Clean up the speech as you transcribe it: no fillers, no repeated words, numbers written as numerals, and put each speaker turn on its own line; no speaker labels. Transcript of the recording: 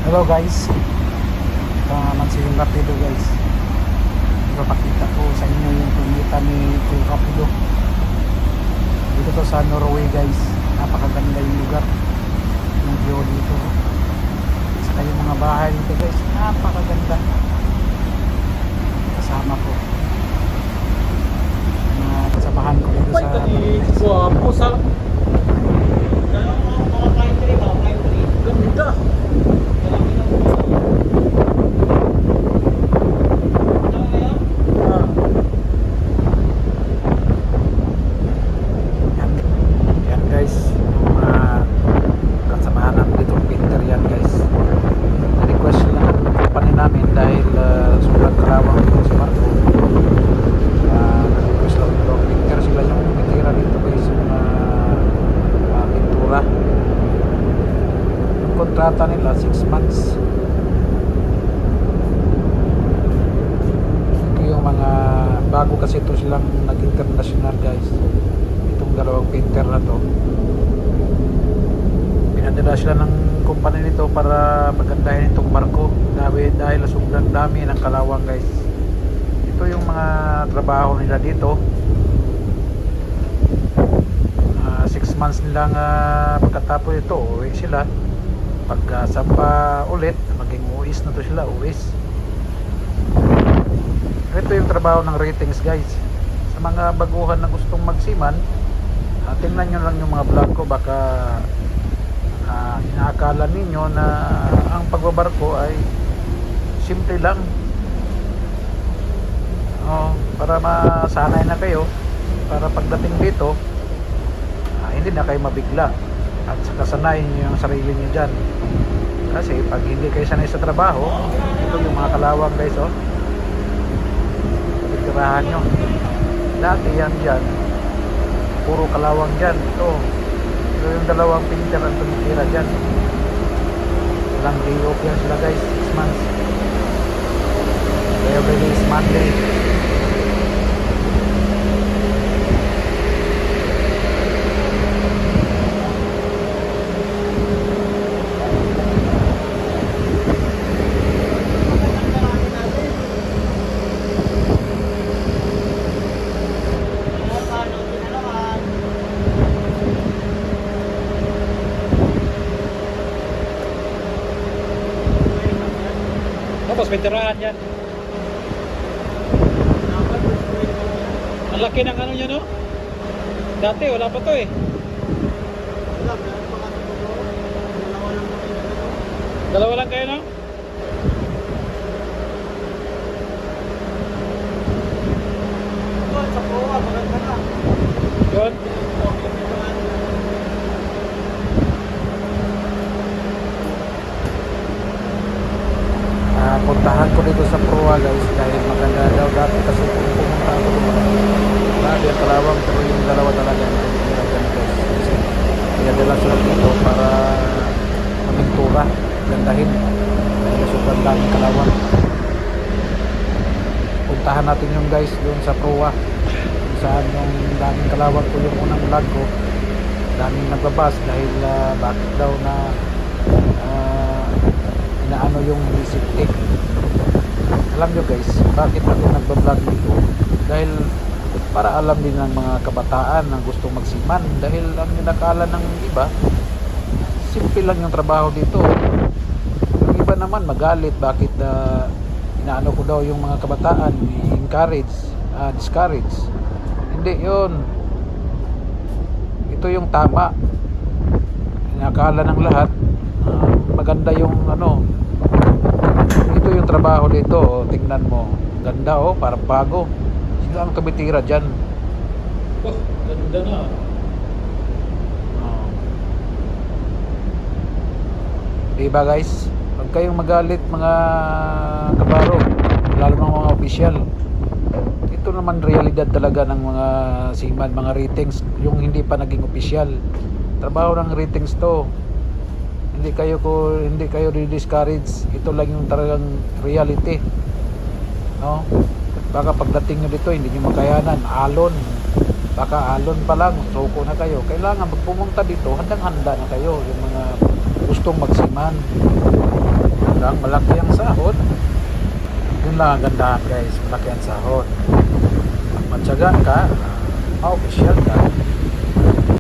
Hello guys, ito naman si Rapido guys. Ipapakita ko sa inyo yung kumita ni Kuya Rapido. Dito to sa Norway guys. Napakaganda yung lugar, yung view dito. Saka yung mga bahay dito guys, napakaganda. Kasama ko mga kasabahan ko dito sa
Guwapo sa ganda.
yan, yan guys, yung mga kasamahan namin dito Peter yan guys. Na-request sila ng company namin dahil sobrang karawang dito sa barko. Na-request lang dito Peter, sila yung pitira dito guys, yung pintura. Yung kontrata nila 6 months. Ito yung mga bago kasi ito silang nag-international guys, itong dalawang painter na to. Pinadala sila ng company nito para pagandahin itong barko dahil sobrang dami ng kalawang guys. Ito yung mga trabaho nila dito. 6 months nilang pagkatapos ito uwi sila. Pag sampa ulit maging uwis na to sila, uwis. Ito yung trabaho ng ratings guys. Sa mga baguhan na gustong magsiman, tingnan nyo lang yung mga vlog ko. Baka inaakala ninyo na ang pagbabarko ay simple lang. Para masanay na kayo, para pagdating dito hindi na kayo mabigla at saka sanayin nyo yung sarili nyo dyan. Kasi pag hindi kayo sanay sa trabaho, ito yung mga kalawang guys, pagtirahan nyo dati yan dyan, puro kalawang dyan. Ito yung dalawang painter ang tumitira dyan. Walang day off yan sila guys, 6 months. Every day is Monday.
Tapos may tirahan yan. Ang laki ng ano niya, no? Dati wala pa to eh. Dalawa lang kayo, no? Yun.
Puntahan ko dito sa Proa guys dahil maganda daw dati kasi pumunta ako doon. Grabe ang kalawang, pero yung dalawa talaga nagaganda guys. Kasi pinadala sila dito para mamintura, gandahin. Dahil sobrang daming kalawang. Puntahan natin yung guys doon sa Proa, kung saan yung daming kalawang ko yung unang vlog ko. Daming nagbabas dahil bakit daw na inaano yung safety. Alam nyo guys, bakit ako nagbablog dito? Dahil para alam din ng mga kabataan na gustong magsiman. Dahil ang ninakala ng iba, simple lang yung trabaho dito. Yung iba naman magalit, bakit inaano ko daw yung mga kabataan, encourage, discourage. Hindi yun. Ito yung tama. Ninakala ng lahat maganda yung ano. Ito yung trabaho dito, tingnan mo, ganda parang bago. Sila ang tumitira dyan.
Oh, ganda na.
Diba guys, huwag kayong magalit mga kabaro, lalo mga opisyal. Ito naman realidad talaga ng mga seaman, mga ratings, yung hindi pa naging opisyal. Trabaho ng ratings to. Hindi kayo di-discourage. Ito lang yung talagang reality, no? Baka pagdating nyo dito hindi nyo makayanan, alon, baka alon pa lang suko na kayo. Kailangan pag pumunta dito handang-handa na kayo, yung mga gustong magsiman. lang, malaki ang sahod. Yun lang ang gandahan guys, malaki ang sahod. Pag matyaga ka, ma-official ka,